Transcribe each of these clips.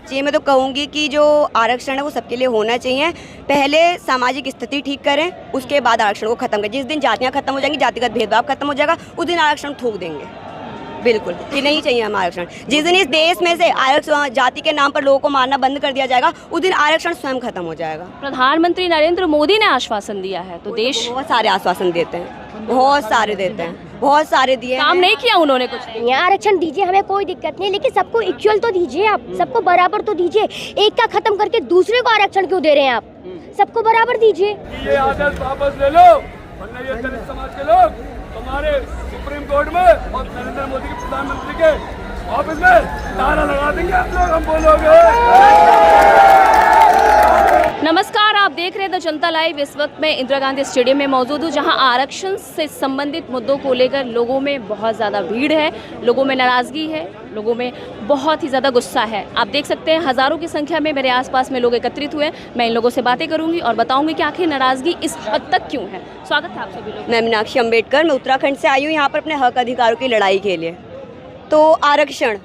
जी, मैं तो कहूँगी कि जो आरक्षण है वो सबके लिए होना चाहिए। पहले सामाजिक स्थिति ठीक करें, उसके बाद आरक्षण को खत्म करें। जिस दिन जातियाँ खत्म हो जाएंगी, जातिगत भेदभाव खत्म हो जाएगा, उस दिन आरक्षण थूक देंगे। बिल्कुल, ये नहीं चाहिए हम आरक्षण। जिस दिन इस देश में से आरक्षण जाति के नाम पर लोगों को मारना बंद कर दिया जाएगा, उस दिन आरक्षण स्वयं खत्म हो जाएगा। प्रधानमंत्री नरेंद्र मोदी ने आश्वासन दिया है, तो देश बहुत सारे आश्वासन देते हैं, बहुत सारे देते हैं, बहुत सारे दिए। काम नहीं किया उन्होंने कुछ। यहाँ आरक्षण दीजिए, हमें कोई दिक्कत नहीं, लेकिन सबको इक्वल तो दीजिए, आप सबको बराबर तो दीजिए। एक का खत्म करके दूसरे को आरक्षण क्यों दे रहे हैं आप? सबको बराबर दीजिए। ये आदेश वापस ले लो, वरना ये दलित समाज के लोग तुम्हारे सुप्रीम कोर्ट में और नरेंद्र मोदी के प्रधानमंत्री के ऑफिस में ताला लगा देंगे। आप लोग हम बोलोगे। नमस्कार, आप देख रहे हैं द जनता लाइव। इस वक्त मैं इंदिरा गांधी स्टेडियम में मौजूद हूँ, जहां आरक्षण से संबंधित मुद्दों को लेकर लोगों में बहुत ज़्यादा भीड़ है, लोगों में नाराज़गी है, लोगों में बहुत ही ज़्यादा गुस्सा है। आप देख सकते हैं हज़ारों की संख्या में मेरे आसपास में लोग एकत्रित हुए। मैं इन लोगों से बातें करूंगी और बताऊंगी कि आखिर नाराज़गी इस हद तक क्यों है। स्वागत है आप सभी लोग। मैं मीनाक्षी अम्बेडकर, मैं उत्तराखंड से आई हूँ यहाँ पर अपने हक अधिकारों की लड़ाई के लिए। तो आरक्षण,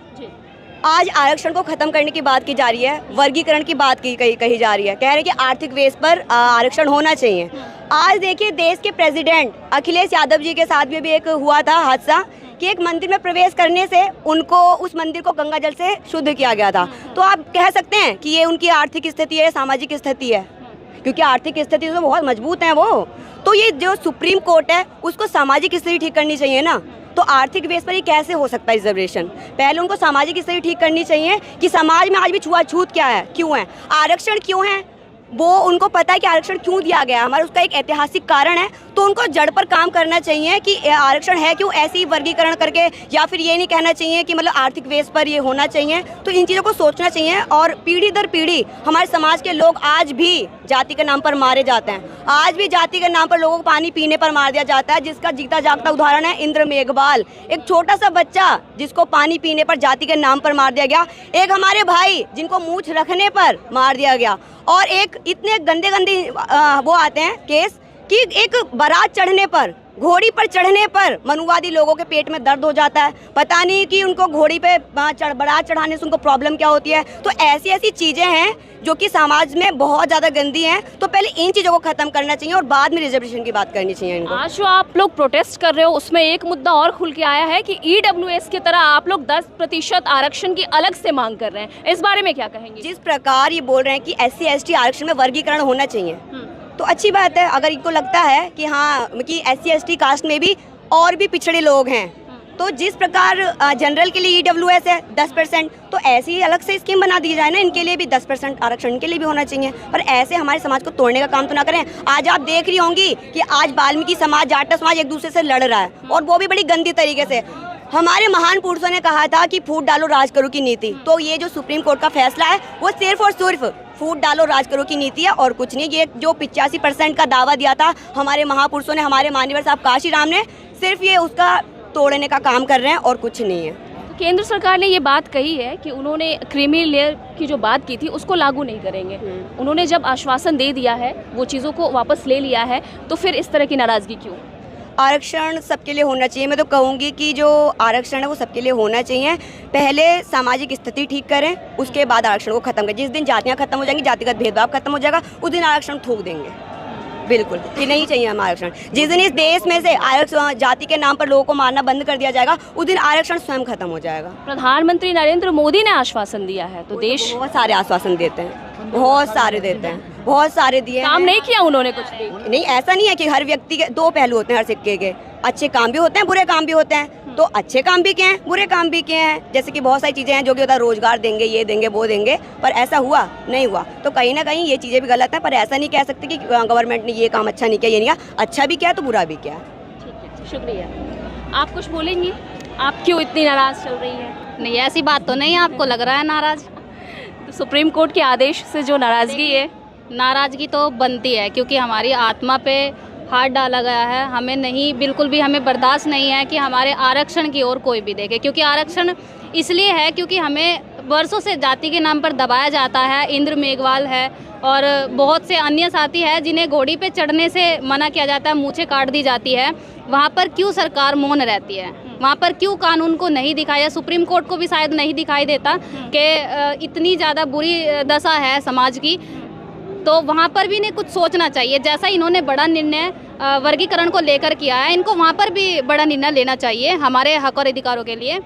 आज आरक्षण को खत्म करने की बात की जा रही है, वर्गीकरण की बात कही जा रही है। कह रहे हैं कि आर्थिक बेस पर आरक्षण होना चाहिए। आज देखिए, देश के प्रेसिडेंट अखिलेश यादव जी के साथ में भी एक हुआ था हादसा कि एक मंदिर में प्रवेश करने से उनको उस मंदिर को गंगा जल से शुद्ध किया गया था। तो आप कह सकते हैं कि ये उनकी आर्थिक स्थिति है, सामाजिक स्थिति है, क्योंकि आर्थिक स्थिति से बहुत मजबूत है वो। तो ये जो सुप्रीम कोर्ट है, उसको सामाजिक स्थिति ठीक करनी चाहिए ना। तो आर्थिक बेस पर ही कैसे हो सकता है रिजर्वेशन? पहले उनको सामाजिक स्थिति ठीक करनी चाहिए कि समाज में आज भी छुआछूत क्या है, क्यों है, आरक्षण क्यों है, वो उनको पता है कि आरक्षण क्यों दिया गया है, हमारा उसका एक ऐतिहासिक कारण है। तो उनको जड़ पर काम करना चाहिए कि आरक्षण है क्यों, ऐसे ही वर्गीकरण करके, या फिर ये नहीं कहना चाहिए कि मतलब आर्थिक बेस पर ये होना चाहिए। तो इन चीज़ों को सोचना चाहिए। और पीढ़ी दर पीढ़ी हमारे समाज के लोग आज भी जाति के नाम पर मारे जाते हैं, आज भी जाति के नाम पर लोगों को पानी पीने पर मार दिया जाता है, जिसका जीता जागता उदाहरण है इंद्र मेघवाल, एक छोटा सा बच्चा जिसको पानी पीने पर जाति के नाम पर मार दिया गया, एक हमारे भाई जिनको मूंछ रखने पर मार दिया गया, और एक इतने गंदे वो आते हैं केस कि एक बारात चढ़ने पर, घोड़ी पर चढ़ने पर मनुवादी लोगों के पेट में दर्द हो जाता है। पता नहीं कि उनको घोड़ी पे बारात चढ़ाने से उनको प्रॉब्लम क्या होती है। तो ऐसी ऐसी चीज़ें हैं जो कि समाज में बहुत ज़्यादा गंदी हैं। तो पहले इन चीज़ों को ख़त्म करना चाहिए और बाद में रिजर्वेशन की बात करनी चाहिए इनको। आज जो आप लोग प्रोटेस्ट कर रहे हो, उसमें एक मुद्दा और खुल के आया है कि EWS की तरह आप लोग 10% आरक्षण की अलग से मांग कर रहे हैं। इस बारे में क्या कहेंगे? जिस प्रकार ये बोल रहे हैं कि SC ST आरक्षण में वर्गीकरण होना चाहिए, तो अच्छी बात है। अगर इनको लगता है कि हाँ कि SC ST कास्ट में भी और भी पिछड़े लोग हैं, तो जिस प्रकार जनरल के लिए EWS है 10%, तो ऐसी ही अलग से स्कीम बना दी जाए ना, इनके लिए भी 10% आरक्षण इनके लिए भी होना चाहिए। पर ऐसे हमारे समाज को तोड़ने का काम तो ना करें। आज आप देख रही होंगी कि आज वाल्मीकि समाज, जाट समाज एक दूसरे से लड़ रहा है, और वो भी बड़ी गंदी तरीके से। हमारे महान पुरुषों ने कहा था कि फूट डालो राज करो की नीति। तो ये जो सुप्रीम कोर्ट का फैसला है, वो सिर्फ और सिर्फ फूट डालो राज करो की नीति है और कुछ नहीं। ये जो 85% का दावा दिया था हमारे महापुरुषों ने, हमारे माननीय साहब काशी राम ने, सिर्फ ये उसका तोड़ने का काम कर रहे हैं और कुछ नहीं है। केंद्र सरकार ने ये बात कही है कि उन्होंने क्रीमी लेयर की जो बात की थी उसको लागू नहीं करेंगे। उन्होंने जब आश्वासन दे दिया है, वो चीज़ों को वापस ले लिया है, तो फिर इस तरह की नाराज़गी क्यों? आरक्षण सबके लिए होना चाहिए। मैं तो कहूँगी कि जो आरक्षण है वो सबके लिए होना चाहिए। पहले सामाजिक स्थिति ठीक करें, उसके बाद आरक्षण को खत्म करें। जिस दिन जातियाँ खत्म हो जाएंगी, जातिगत भेदभाव खत्म हो जाएगा, उस दिन आरक्षण थूक देंगे। बिल्कुल, ये नहीं चाहिए हम आरक्षण। जिस दिन इस देश में से आरक्षण जाति के नाम पर लोगों को मारना बंद कर दिया जाएगा, उस दिन आरक्षण स्वयं खत्म हो जाएगा। प्रधानमंत्री नरेंद्र मोदी ने आश्वासन दिया है, तो देश बहुत सारे आश्वासन देते हैं, बहुत सारे देते हैं, बहुत सारे दिए। काम नहीं किया उन्होंने कुछ भी। नहीं, ऐसा नहीं है कि हर व्यक्ति के दो पहलू होते हैं, हर सिक्के के। अच्छे काम भी होते हैं, बुरे काम भी होते हैं। तो अच्छे काम भी किए हैं, बुरे काम भी किए हैं। जैसे कि बहुत सारी चीज़ें हैं जो कि होता है, रोजगार देंगे, ये देंगे, वो देंगे, पर ऐसा हुआ नहीं हुआ। तो कहीं ना कहीं ये चीज़ें भी गलत है। पर ऐसा नहीं कह सकते कि गवर्नमेंट ने ये काम अच्छा नहीं किया, ये नहीं किया। अच्छा भी किया तो बुरा भी किया। ठीक है, शुक्रिया। आप कुछ बोलेंगी? आप क्यों इतनी नाराज़ चल रही है? नहीं, ऐसी बात तो नहीं, आपको लग रहा है नाराज़। तो सुप्रीम कोर्ट के आदेश से जो नाराज़गी है, नाराज़गी तो बनती है, क्योंकि हमारी आत्मा पे हाथ डाला गया है। हमें नहीं, बिल्कुल भी हमें बर्दाश्त नहीं है कि हमारे आरक्षण की ओर कोई भी देखे। क्योंकि आरक्षण इसलिए है क्योंकि हमें वर्षों से जाति के नाम पर दबाया जाता है। इंद्र मेघवाल है और बहुत से अन्य साथी हैं जिन्हें घोड़ी पे चढ़ने से मना किया जाता है, मूछें काट दी जाती है। वहाँ पर क्यों सरकार मौन रहती है? वहाँ पर क्यों कानून को नहीं दिखाया, सुप्रीम कोर्ट को भी शायद नहीं दिखाई देता कि इतनी ज़्यादा बुरी दशा है समाज की, तो वहाँ पर भी इन्हें कुछ सोचना चाहिए। जैसा इन्होंने बड़ा निर्णय वर्गीकरण को लेकर किया है, इनको वहाँ पर भी बड़ा निर्णय लेना चाहिए हमारे हक और अधिकारों के लिए।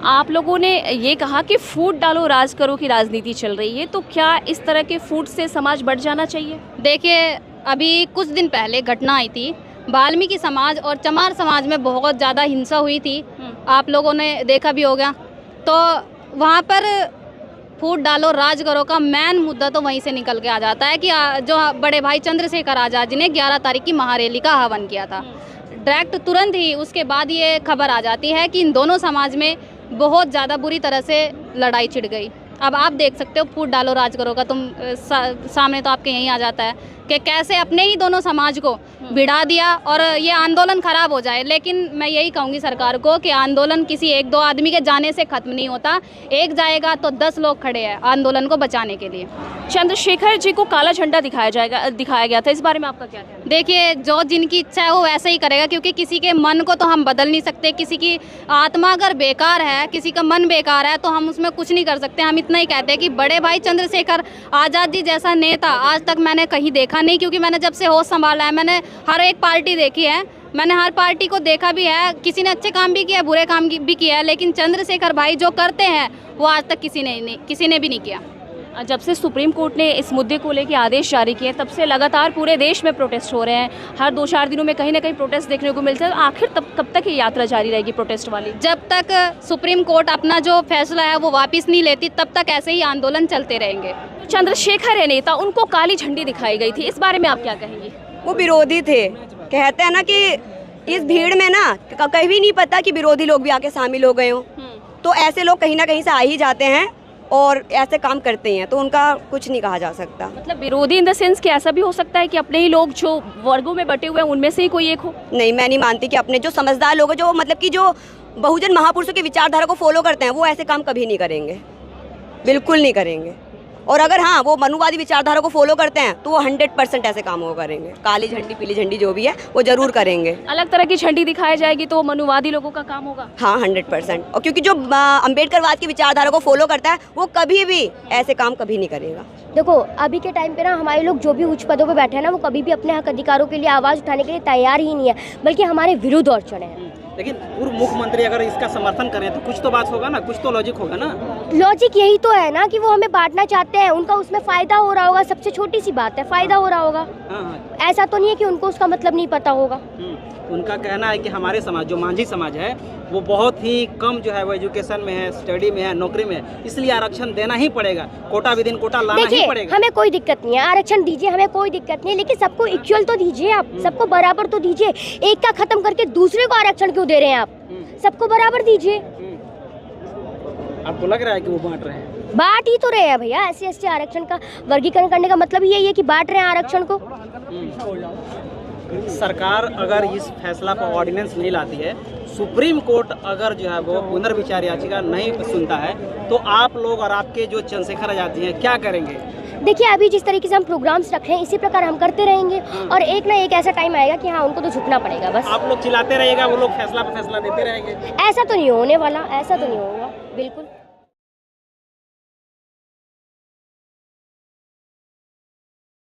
आप लोगों ने ये कहा कि फूट डालो राज करो की राजनीति चल रही है, तो क्या इस तरह के फूट से समाज बढ़ जाना चाहिए? देखिए, अभी कुछ दिन पहले घटना आई थी, वाल्मीकि समाज और चमार समाज में बहुत ज़्यादा हिंसा हुई थी, आप लोगों ने देखा भी होगा। तो वहाँ पर फूट डालो राज करो का मेन मुद्दा तो वहीं से निकल के आ जाता है कि जो बड़े भाई चंद्रशेखर आज़ाद जी ने 11 तारीख की महारैली का आह्वान किया था, डायरेक्ट तुरंत ही उसके बाद ये खबर आ जाती है कि इन दोनों समाज में बहुत ज़्यादा बुरी तरह से लड़ाई छिड़ गई। अब आप देख सकते हो, फूट डालो राज करो का तुम सामने तो आपके यहीं आ जाता है कि कैसे अपने ही दोनों समाज को भिड़ा दिया और ये आंदोलन खराब हो जाए। लेकिन मैं यही कहूँगी सरकार को कि आंदोलन किसी एक दो आदमी के जाने से ख़त्म नहीं होता, एक जाएगा तो 10 लोग खड़े हैं आंदोलन को बचाने के लिए। चंद्रशेखर जी को काला झंडा दिखाया गया था, इस बारे में आपका क्या कहना है? देखिए, जो जिनकी इच्छा है वो वैसे ही करेगा, क्योंकि किसी के मन को तो हम बदल नहीं सकते। किसी की आत्मा अगर बेकार है, किसी का मन बेकार है, तो हम उसमें कुछ नहीं कर सकते। हम इतना ही कहते हैं कि बड़े भाई चंद्रशेखर आज़ाद जी जैसा नेता आज तक मैंने कहीं देखा नहीं, क्योंकि मैंने जब से होश संभाला है मैंने हर एक पार्टी देखी है, मैंने हर पार्टी को देखा भी है। किसी ने अच्छे काम भी किया, बुरे काम भी किया है, लेकिन चंद्रशेखर भाई जो करते हैं वो आज तक किसी ने भी नहीं किया। जब से सुप्रीम कोर्ट ने इस मुद्दे को लेकर आदेश जारी किए, तब से लगातार पूरे देश में प्रोटेस्ट हो रहे हैं। हर 2-4 दिनों में कहीं ना कहीं प्रोटेस्ट देखने को मिलता है। आखिर कब तक ये यात्रा जारी रहेगी प्रोटेस्ट वाली? जब तक सुप्रीम कोर्ट अपना जो फैसला है वो वापस नहीं लेती, तब तक ऐसे ही आंदोलन चलते रहेंगे। चंद्रशेखर है नेता, उनको काली झंडी दिखाई गई थी, इस बारे में आप क्या कहेंगे? वो विरोधी थे, कहते हैं ना कि इस भीड़ में ना कभी नहीं पता कि विरोधी लोग भी आके शामिल हो गए हों, तो ऐसे लोग कहीं ना कहीं से आ ही जाते हैं और ऐसे काम करते हैं, तो उनका कुछ नहीं कहा जा सकता। मतलब विरोधी इन द सेंस कि ऐसा भी हो सकता है कि अपने ही लोग जो वर्गों में बटे हुए हैं उनमें से ही कोई एक हो? नहीं, मैं नहीं मानती कि अपने जो समझदार लोग हैं, जो मतलब कि जो बहुजन महापुरुषों की विचारधारा को फॉलो करते हैं, वो ऐसे काम कभी नहीं करेंगे, बिल्कुल नहीं करेंगे। और अगर हाँ वो मनुवादी विचारधारा को फॉलो करते हैं तो वो 100% ऐसे काम वो करेंगे। काली झंडी पीली झंडी जो भी है वो जरूर करेंगे। अलग तरह की झंडी दिखाई जाएगी तो मनुवादी लोगों का काम होगा? हाँ 100%। और क्योंकि जो अम्बेडकरवाद की विचारधारा को फॉलो करता है वो कभी भी ऐसे काम कभी नहीं करेगा। देखो, अभी के टाइम पे ना हमारे लोग जो भी उच्च पदों पे बैठे हैं ना, वो कभी भी अपने हक अधिकारों के लिए आवाज़ उठाने के लिए तैयार ही नहीं है, बल्कि हमारे विरुद्ध और चढ़े हैं। लेकिन पूर्व मुख्यमंत्री अगर इसका समर्थन करें तो कुछ तो बात होगा ना, कुछ तो लॉजिक होगा ना। लॉजिक यही तो है ना कि वो हमें बांटना चाहते हैं, उनका उसमें फ़ायदा हो रहा होगा। सबसे छोटी सी बात है, फ़ायदा हो रहा होगा। हाँ। ऐसा तो नहीं है कि उनको उसका मतलब नहीं पता होगा। उनका कहना है कि हमारे समाज, जो मांझी समाज है, वो बहुत ही कम जो है वो एजुकेशन में है, स्टडी में है, नौकरी में है, इसलिए आरक्षण देना ही पड़ेगा। कोटा विदिन कोटा लाना ही पड़ेगा। हमें कोई दिक्कत नहीं है, आरक्षण दीजिए, हमें कोई दिक्कत नहीं है, लेकिन सबको इक्वल तो दीजिए आप, सबको बराबर तो दीजिए। एक का खत्म करके दूसरे को आरक्षण क्यों दे रहे हैं आप? सबको बराबर दीजिए। आपको लग रहा है कि वो बांट रहे हैं? बांट ही तो रहे हैं भैया। SC/ST आरक्षण का वर्गीकरण करने का मतलब यही है कि बांट रहे हैं आरक्षण को। सरकार अगर इस फैसला पर ऑर्डिनेंस नहीं लाती है, सुप्रीम कोर्ट अगर जो है वो पुनर्विचार याचिका नहीं सुनता है, तो आप लोग और आपके जो चंद्रशेखर आज़ाद जी हैं क्या करेंगे? देखिए, अभी जिस तरीके से हम प्रोग्राम्स रख रहे हैं इसी प्रकार हम करते रहेंगे, और एक ना एक ऐसा टाइम आएगा कि हाँ उनको तो झुकना पड़ेगा। बस आप लोग चिल्लाते रहिएगा, वो लोग फैसला पे फैसला देते रहेंगे। ऐसा तो नहीं होने वाला, ऐसा तो नहीं होगा बिल्कुल।